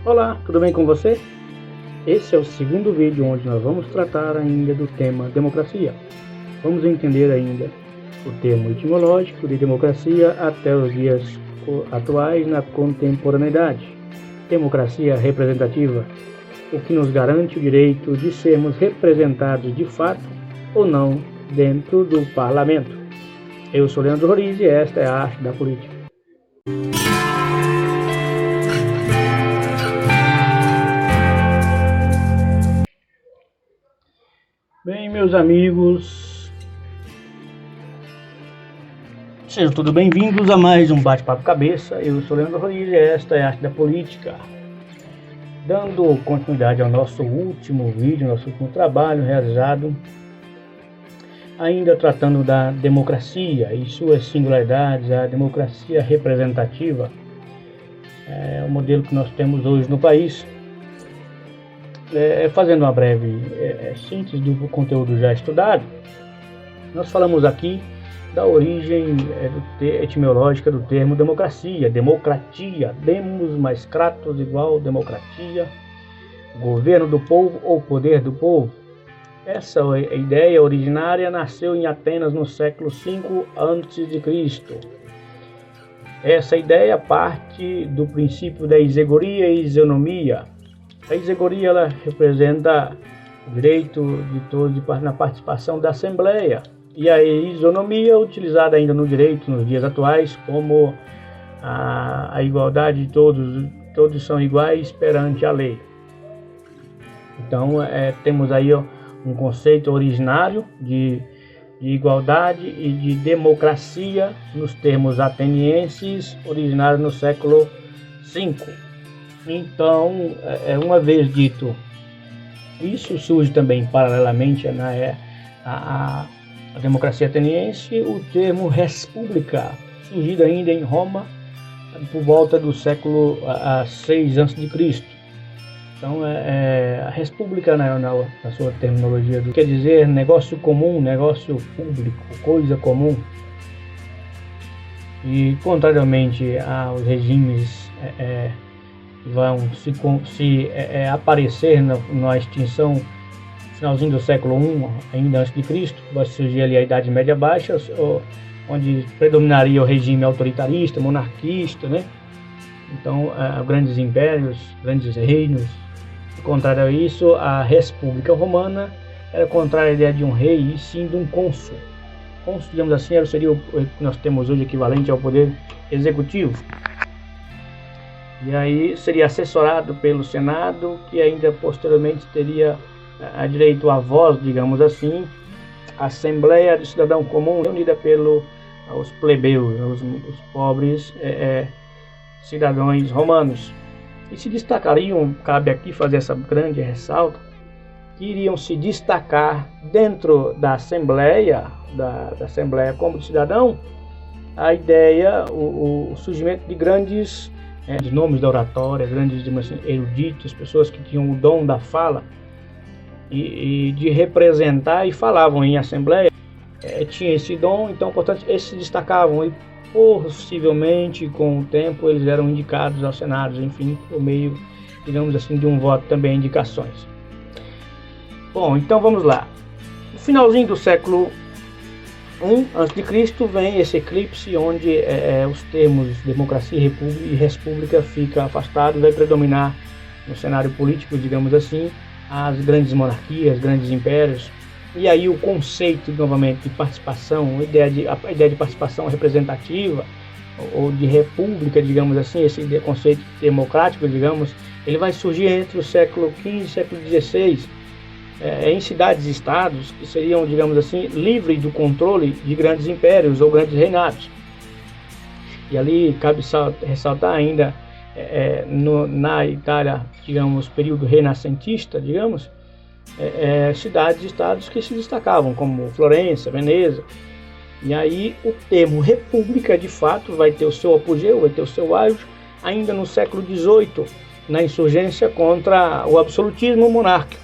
Olá, tudo bem com você? Esse é o segundo vídeo onde nós vamos tratar ainda do tema democracia. Vamos entender ainda o termo etimológico de democracia até os dias atuais na contemporaneidade. Democracia representativa, o que nos garante o direito de sermos representados de fato ou não dentro do parlamento. Eu sou Leandro Roriz e esta é a Arte da Política. Bem, meus amigos, sejam todos bem-vindos a mais um Bate-Papo Cabeça. Eu sou Leandro Roriz e esta é a Arte da Política. Dando continuidade ao nosso último vídeo, nosso último trabalho realizado, ainda tratando da democracia e suas singularidades, a democracia representativa, é o modelo que nós temos hoje no país. Fazendo uma breve síntese do conteúdo já estudado, nós falamos aqui da origem etimológica do termo democracia, democratia, demos mais kratos igual democratia, governo do povo ou poder do povo. Essa ideia originária nasceu em Atenas no século V a.C. Essa ideia parte do princípio da isegoria e isonomia. A isegoria ela representa o direito de todos na participação da Assembleia, e a isonomia utilizada ainda no direito nos dias atuais como a igualdade de todos são iguais perante a lei. Então temos aí um conceito originário de igualdade e de democracia nos termos atenienses, originário no século V. Então, uma vez dito isso, surge também paralelamente à democracia ateniense o termo república, surgido ainda em Roma por volta do século VI a.C. Então, a república na sua terminologia quer dizer negócio comum, negócio público, coisa comum. E contrariamente aos regimes vão se aparecer na extinção finalzinho do século I, ainda antes de Cristo, vai surgir ali a Idade Média Baixa, onde predominaria o regime autoritarista, monarquista, né? Então, grandes impérios, grandes reinos. Contrário a isso, a República Romana era contrária à ideia de um rei e sim de um cônsul. Cônsul, digamos assim, seria o que nós temos hoje equivalente ao poder executivo. E aí seria assessorado pelo Senado, que ainda posteriormente teria direito à voz, digamos assim, a Assembleia do Cidadão Comum, reunida pelos plebeus, os pobres cidadãos romanos. E se destacariam, cabe aqui fazer essa grande ressalta, que iriam se destacar dentro da Assembleia, da Assembleia como cidadão, a ideia, o surgimento de grandes de nomes da oratória, grandes assim, eruditos, pessoas que tinham o dom da fala e de representar e falavam em assembleia, tinha esse dom, então, portanto, esses se destacavam e possivelmente com o tempo eles eram indicados aos senados, enfim, por meio, digamos assim, de um voto também, indicações. Bom, então vamos lá. No finalzinho do século I a.C. vem esse eclipse onde os termos democracia e república ficam afastados, vai predominar no cenário político, digamos assim, as grandes monarquias, grandes impérios, e aí o conceito novamente de participação, a ideia de participação representativa ou de república, digamos assim, esse conceito democrático, digamos, ele vai surgir entre o século XV e o século XVI, em cidades e estados que seriam, digamos assim, livres do controle de grandes impérios ou grandes reinados. E ali cabe ressaltar ainda, na Itália, digamos, período renascentista, digamos, cidades e estados que se destacavam, como Florença, Veneza. E aí o termo república, de fato, vai ter o seu apogeu, vai ter o seu auge, ainda no século XVIII, na insurgência contra o absolutismo monárquico.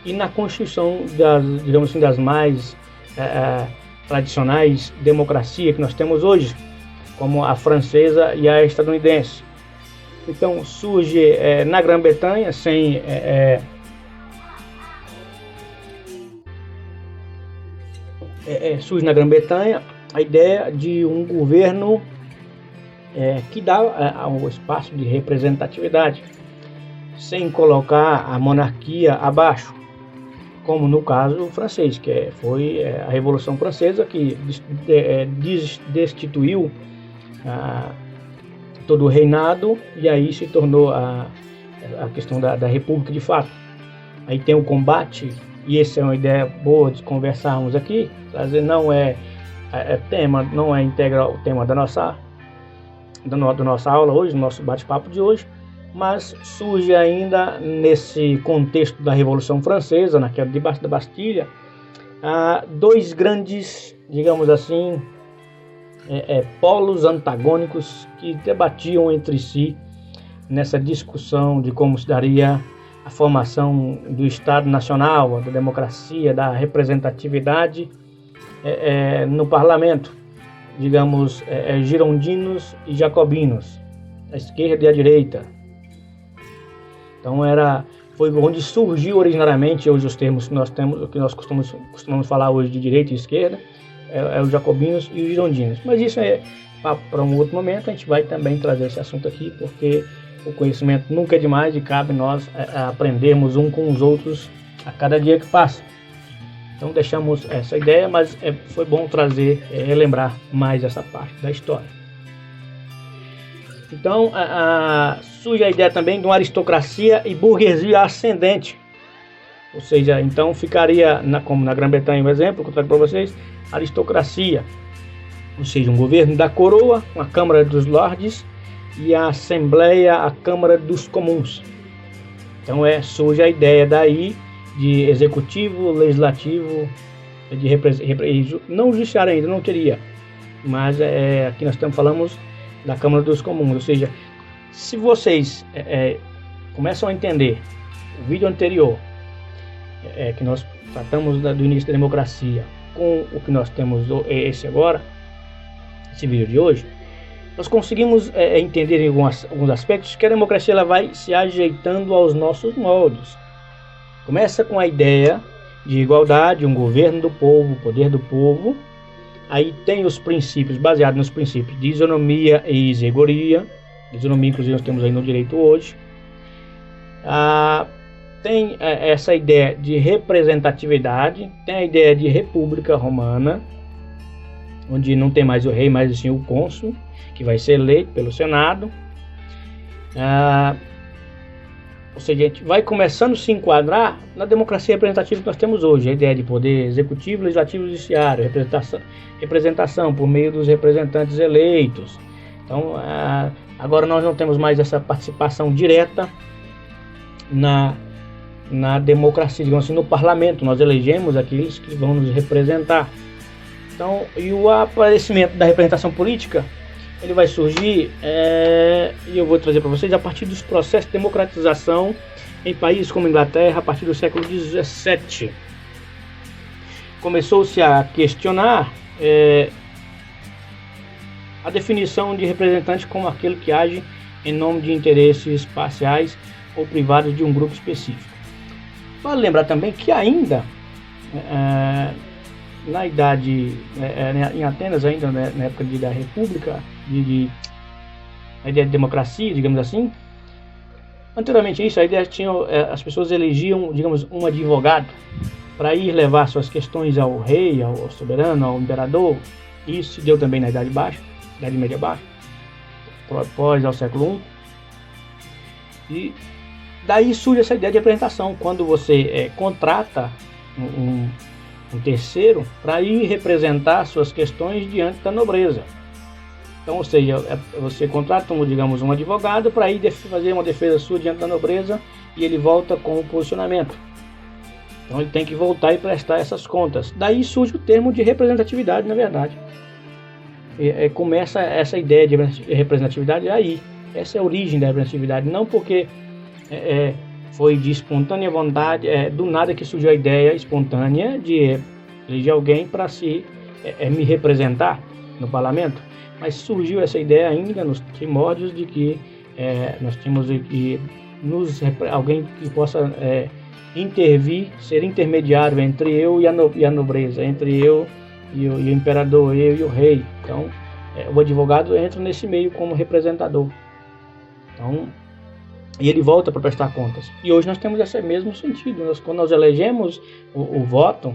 E na constituição digamos assim, das mais tradicionais democracias que nós temos hoje, como a francesa e a estadunidense. Então surge na Grã-Bretanha, surge na Grã-Bretanha a ideia de um governo que dá um espaço de representatividade, sem colocar a monarquia abaixo, como no caso francês, que foi a Revolução Francesa, que destituiu todo o reinado, e aí se tornou a questão da república de fato. Aí tem o combate, e essa é uma ideia boa de conversarmos aqui, não é tema, não é integral o tema da nossa aula hoje, do nosso bate-papo de hoje, mas surge ainda nesse contexto da Revolução Francesa, na queda debaixo da Bastilha, dois grandes, digamos assim, polos antagônicos que debatiam entre si nessa discussão de como se daria a formação do Estado Nacional, da democracia, da representatividade no parlamento, digamos, girondinos e jacobinos, a esquerda e a direita. Então foi onde surgiu originariamente hoje os termos que nós temos, o que nós costumamos falar hoje de direita e esquerda, os jacobinos e os girondinos. Mas isso é para um outro momento, a gente vai também trazer esse assunto aqui, porque o conhecimento nunca é demais e cabe nós aprendermos um com os outros a cada dia que passa. Então deixamos essa ideia, mas foi bom trazer, relembrar mais essa parte da história. Então surge a ideia também de uma aristocracia e burguesia ascendente. Ou seja, então ficaria, como na Grã-Bretanha, um exemplo que eu trago para vocês, aristocracia. Ou seja, um governo da coroa, com a Câmara dos Lordes, e a Assembleia, a Câmara dos Comuns. Então surge a ideia daí de executivo, legislativo, não judiciário ainda, não teria, mas aqui nós falamos da Câmara dos Comuns. Ou seja, se vocês começam a entender o vídeo anterior, que nós tratamos do início da democracia, com o que nós temos esse vídeo de hoje, nós conseguimos entender em alguns aspectos que a democracia ela vai se ajeitando aos nossos moldes. Começa com a ideia de igualdade, um governo do povo, poder do povo. Aí tem os princípios, baseados nos princípios de isonomia e isegoria. Isonomia, inclusive, nós temos aí no direito hoje. Tem essa ideia de representatividade, tem a ideia de república romana, onde não tem mais o rei, mas sim o cônsul, que vai ser eleito pelo Senado. Ou seja, a gente vai começando a se enquadrar na democracia representativa que nós temos hoje, a ideia de poder executivo, legislativo e judiciário, representação por meio dos representantes eleitos. Então, agora nós não temos mais essa participação direta na democracia, digamos assim, no parlamento. Nós elegemos aqueles que vão nos representar. Então, e o aparecimento da representação política, ele vai surgir, e eu vou trazer para vocês, a partir dos processos de democratização em países como a Inglaterra, a partir do século XVII. Começou-se a questionar a definição de representante como aquele que age em nome de interesses parciais ou privados de um grupo específico. Vale lembrar também que ainda na idade, em Atenas ainda, na época da República, a ideia de democracia, digamos assim, anteriormente isso, a ideia tinha, as pessoas elegiam, digamos, um advogado para ir levar suas questões ao rei, ao soberano, ao imperador. Isso se deu também na Idade Baixa, Idade Média Baixa, após ao século I. E daí surge essa ideia de representação, quando você contrata um terceiro para ir representar suas questões diante da nobreza. Então, ou seja, você contrata, digamos, um advogado para ir fazer uma defesa sua diante da nobreza, e ele volta com o posicionamento. Então ele tem que voltar e prestar essas contas. Daí surge o termo de representatividade, na verdade. Começa essa ideia de representatividade aí. Essa é a origem da representatividade, não porque foi de espontânea vontade, do nada que surgiu a ideia espontânea de eleger alguém para me representar no parlamento, mas surgiu essa ideia ainda nos primórdios de que nós temos que alguém que possa intervir, ser intermediário entre eu e a nobreza, entre eu e o imperador, eu e o rei. Então, o advogado entra nesse meio como representador. Então, e ele volta para prestar contas. E hoje nós temos esse mesmo sentido. Quando nós elegemos o voto,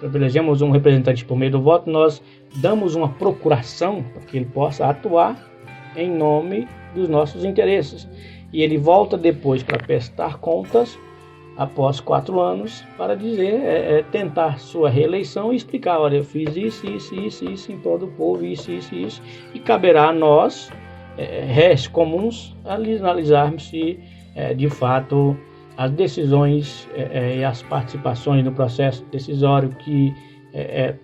elegemos um representante por meio do voto, nós damos uma procuração para que ele possa atuar em nome dos nossos interesses. E ele volta depois para prestar contas, após 4 anos, para dizer, tentar sua reeleição e explicar: olha, eu fiz isso em todo o povo, isso, e caberá a nós, réis comuns, analisarmos se, de fato, as decisões e as participações no processo decisório que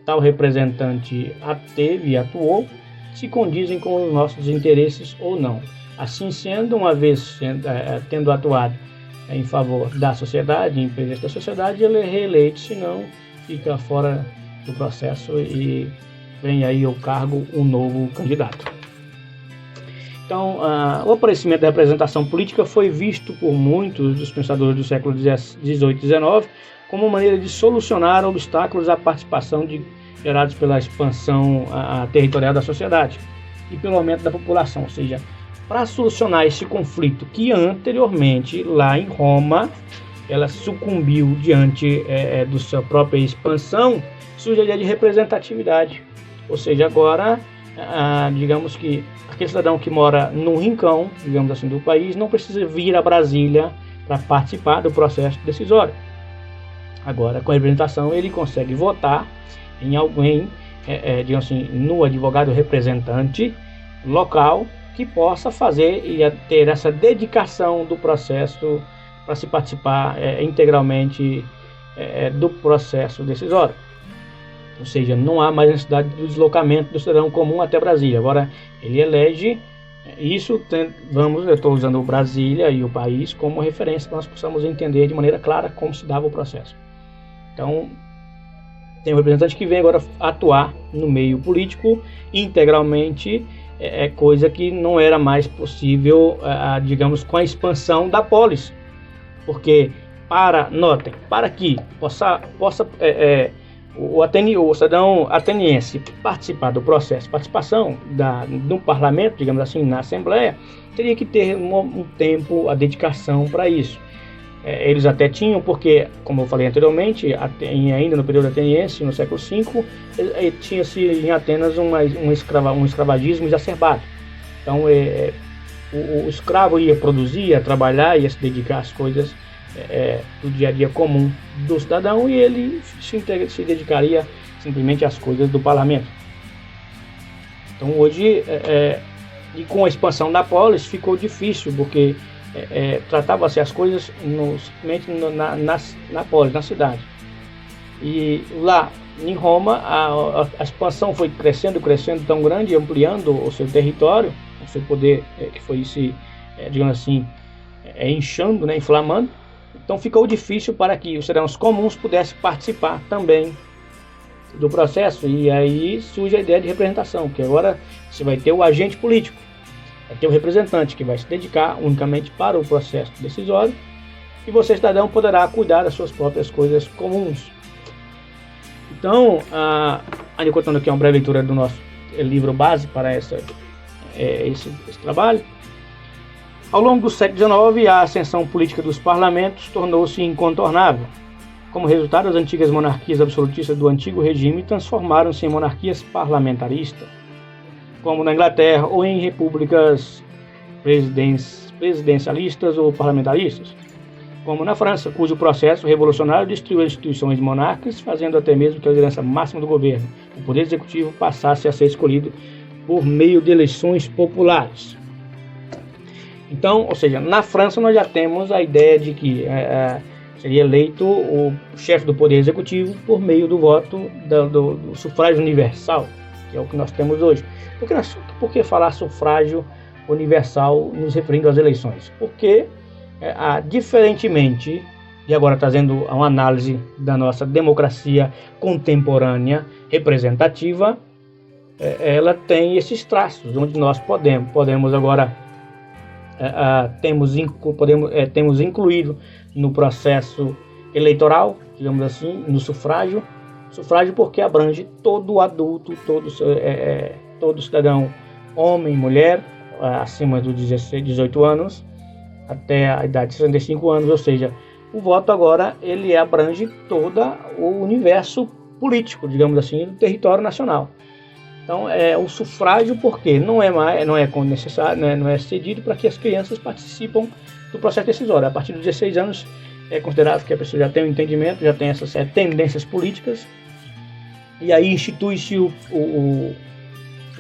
tal representante teve e atuou, se condizem com os nossos interesses ou não. Assim sendo, uma vez tendo atuado em favor da sociedade, em prejuízo da sociedade, ele é reeleito, senão fica fora do processo e vem aí ao cargo um novo candidato. Então, o aparecimento da representação política foi visto por muitos dos pensadores do século XVIII e XIX como uma maneira de solucionar obstáculos à participação gerados pela expansão territorial da sociedade e pelo aumento da população, ou seja, para solucionar esse conflito que anteriormente, lá em Roma, ela sucumbiu diante da sua própria expansão, surge a ideia de representatividade. Ou seja, agora, digamos que aquele cidadão que mora num rincão, digamos assim, do país, não precisa vir a Brasília para participar do processo decisório. Agora, com a representação, ele consegue votar em alguém, digamos assim, no advogado representante local, que possa fazer e ter essa dedicação do processo para se participar integralmente do processo decisório. Ou seja, não há mais necessidade do deslocamento do cidadão comum até Brasília. Agora, ele elege isso, eu estou usando o Brasília e o país como referência para nós possamos entender de maneira clara como se dava o processo. Então, tem um representante que vem agora atuar no meio político integralmente, coisa que não era mais possível, digamos, com a expansão da polis. Porque, notem, para que possa o cidadão ateniense participar do processo, participação do parlamento, digamos assim, na Assembleia, teria que ter um tempo, a dedicação para isso. Eles até tinham, porque, como eu falei anteriormente, ainda no período ateniense, no século V, tinha-se em Atenas um escravagismo exacerbado. Então, o escravo ia produzir, ia trabalhar, ia se dedicar às coisas do dia a dia comum do cidadão, e ele se dedicaria simplesmente às coisas do parlamento. Então, hoje, e com a expansão da polis, ficou difícil, porque tratava-se as coisas simplesmente na polis, na cidade. E lá em Roma, a expansão foi crescendo tão grande, ampliando o seu território, o seu poder, que foi digamos assim, inchando, né, inflamando. Então ficou difícil para que os cidadãos comuns pudessem participar também do processo. E aí surge a ideia de representação, que agora você vai ter o agente político, vai ter o representante que vai se dedicar unicamente para o processo decisório, e você, cidadão, poderá cuidar das suas próprias coisas comuns. Então, ainda contando aqui uma breve leitura do nosso livro base para esse trabalho. Ao longo do século XIX, a ascensão política dos parlamentos tornou-se incontornável. Como resultado, as antigas monarquias absolutistas do antigo regime transformaram-se em monarquias parlamentaristas, como na Inglaterra, ou em repúblicas presidencialistas ou parlamentaristas, como na França, cujo processo revolucionário destruiu as instituições monárquicas, fazendo até mesmo que a liderança máxima do governo, o poder executivo, passasse a ser escolhido por meio de eleições populares. Então, ou seja, na França nós já temos a ideia de que seria eleito o chefe do poder executivo por meio do voto do sufrágio universal, que é o que nós temos hoje. Por que falar sufrágio universal nos referindo às eleições? Porque, diferentemente, e agora trazendo uma análise da nossa democracia contemporânea representativa, ela tem esses traços, onde nós podemos agora temos incluído no processo eleitoral, digamos assim, no sufrágio. Sufrágio porque abrange todo adulto, todo cidadão, homem, mulher, acima dos 18 anos, até a idade de 65 anos, ou seja, o voto agora ele abrange todo o universo político, digamos assim, do território nacional. Então é o sufrágio porque não é necessário, não é cedido para que as crianças participem do processo decisório. A partir dos 16 anos é considerado que a pessoa já tem um entendimento, já tem essas tendências políticas, e aí institui-se os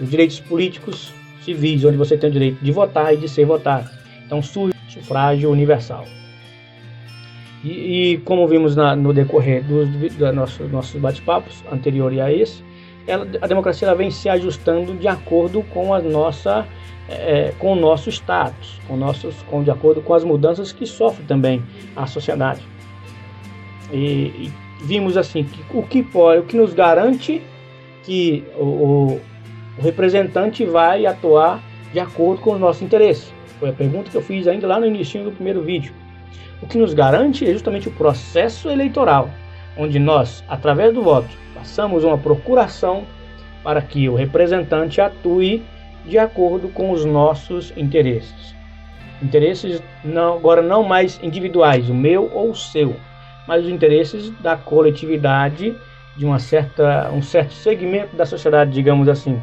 direitos políticos civis, onde você tem o direito de votar e de ser votado. Então surge o sufrágio universal. E como vimos no decorrer dos nossos bate-papos anteriores a esse, a democracia ela vem se ajustando de acordo com com o nosso status, de acordo com as mudanças que sofre também a sociedade. E vimos assim que o que nos garante que o representante vai atuar de acordo com os nossos interesses. Foi a pergunta que eu fiz ainda lá no início do primeiro vídeo. O que nos garante é justamente o processo eleitoral, onde nós, através do voto, passamos uma procuração para que o representante atue de acordo com os nossos interesses. Interesses agora não mais individuais, o meu ou o seu, mas os interesses da coletividade, de um certo segmento da sociedade, digamos assim.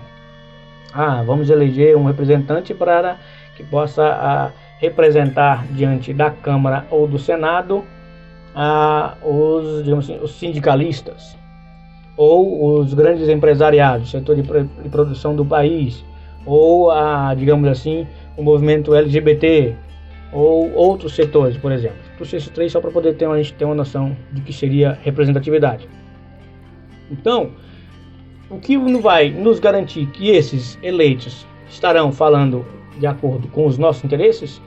Vamos eleger um representante para que possa representar diante da Câmara ou do Senado os sindicalistas ou os grandes empresariados, setor de produção do país, ou digamos assim, o movimento LGBT ou outros setores, por exemplo. Trouxe esses três só para poder a gente ter uma noção de que seria representatividade. Então, o que vai nos garantir que esses eleitos estarão falando de acordo com os nossos interesses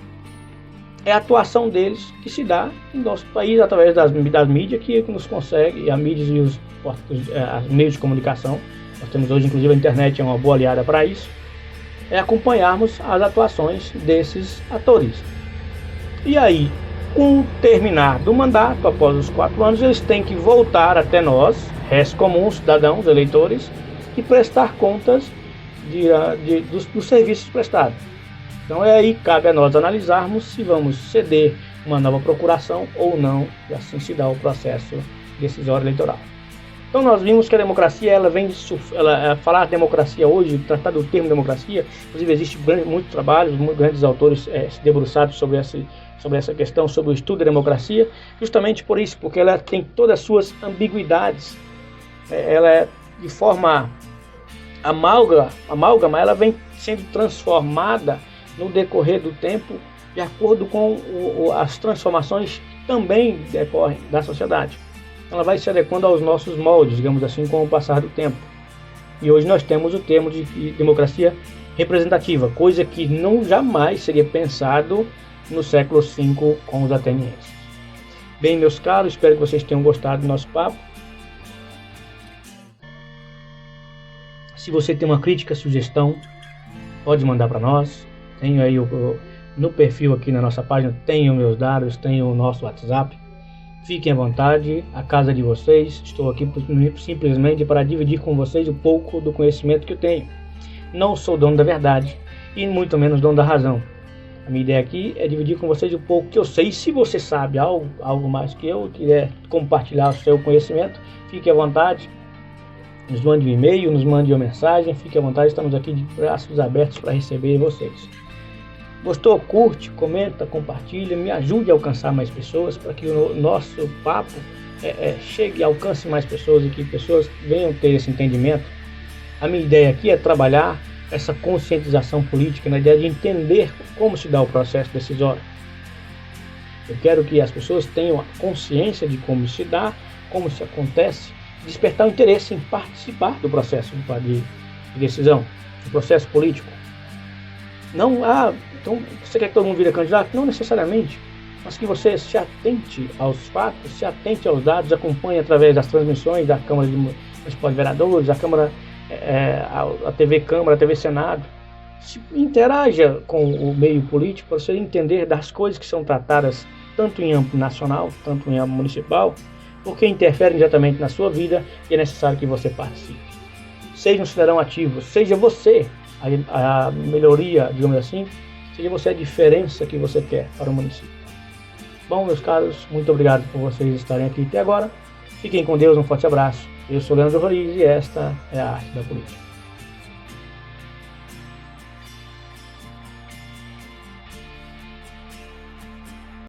é a atuação deles que se dá em nosso país através das mídias que nos consegue, as mídias e os meios de comunicação. Nós temos hoje, inclusive, a internet é uma boa aliada para isso. É acompanharmos as atuações desses atores. E aí, com o terminar do mandato, após os 4 anos, eles têm que voltar até nós, res comuns, cidadãos, eleitores, e prestar contas dos serviços prestados. Então aí cabe a nós analisarmos se vamos ceder uma nova procuração ou não, e assim se dá o processo decisório eleitoral. Então nós vimos que a democracia, falar de democracia hoje, tratar do termo democracia, inclusive existe muitos trabalhos, grandes autores se debruçados sobre essa questão, sobre o estudo da democracia, justamente por isso, porque ela tem todas as suas ambiguidades. Ela é de forma amálgama, ela vem sendo transformada no decorrer do tempo, de acordo com as transformações que também decorrem da sociedade. Ela vai se adequando aos nossos moldes, digamos assim, com o passar do tempo. E hoje nós temos o termo de democracia representativa, coisa que jamais seria pensado no século V com os atenienses. Bem, meus caros, espero que vocês tenham gostado do nosso papo. Se você tem uma crítica, sugestão, pode mandar para nós. Tenho aí no perfil aqui na nossa página, tenho meus dados, tenho o nosso WhatsApp. Fiquem à vontade, a casa de vocês. Estou aqui simplesmente para dividir com vocês um pouco do conhecimento que eu tenho. Não sou dono da verdade e muito menos dono da razão. A minha ideia aqui é dividir com vocês um pouco que eu sei. Se você sabe algo mais que eu, quiser compartilhar o seu conhecimento, fique à vontade. Nos mande um e-mail, nos mande uma mensagem, fique à vontade, estamos aqui de braços abertos para receber vocês. Gostou? Curte, comenta, compartilha, me ajude a alcançar mais pessoas, para que o nosso papo chegue e alcance mais pessoas e que pessoas venham ter esse entendimento. A minha ideia aqui é trabalhar essa conscientização política, na ideia de entender como se dá o processo decisório. Eu quero que as pessoas tenham a consciência de como se dá, como se acontece, despertar o interesse em participar do processo de decisão, do processo político. Não, então você quer que todo mundo vire candidato? Não necessariamente, mas que você se atente aos fatos, se atente aos dados, acompanhe através das transmissões da Câmara Municipal de Vereadores, a TV Câmara, a TV Senado. Interaja com o meio político para você entender das coisas que são tratadas tanto em âmbito nacional, tanto em âmbito municipal, porque interferem diretamente na sua vida e é necessário que você participe. Seja um cidadão ativo, seja você a melhoria, digamos assim, seja você a diferença que você quer para o município. Bom, meus caros, muito obrigado por vocês estarem aqui até agora. Fiquem com Deus, um forte abraço. Eu sou Leandro Roriz e esta é a Arte da Política.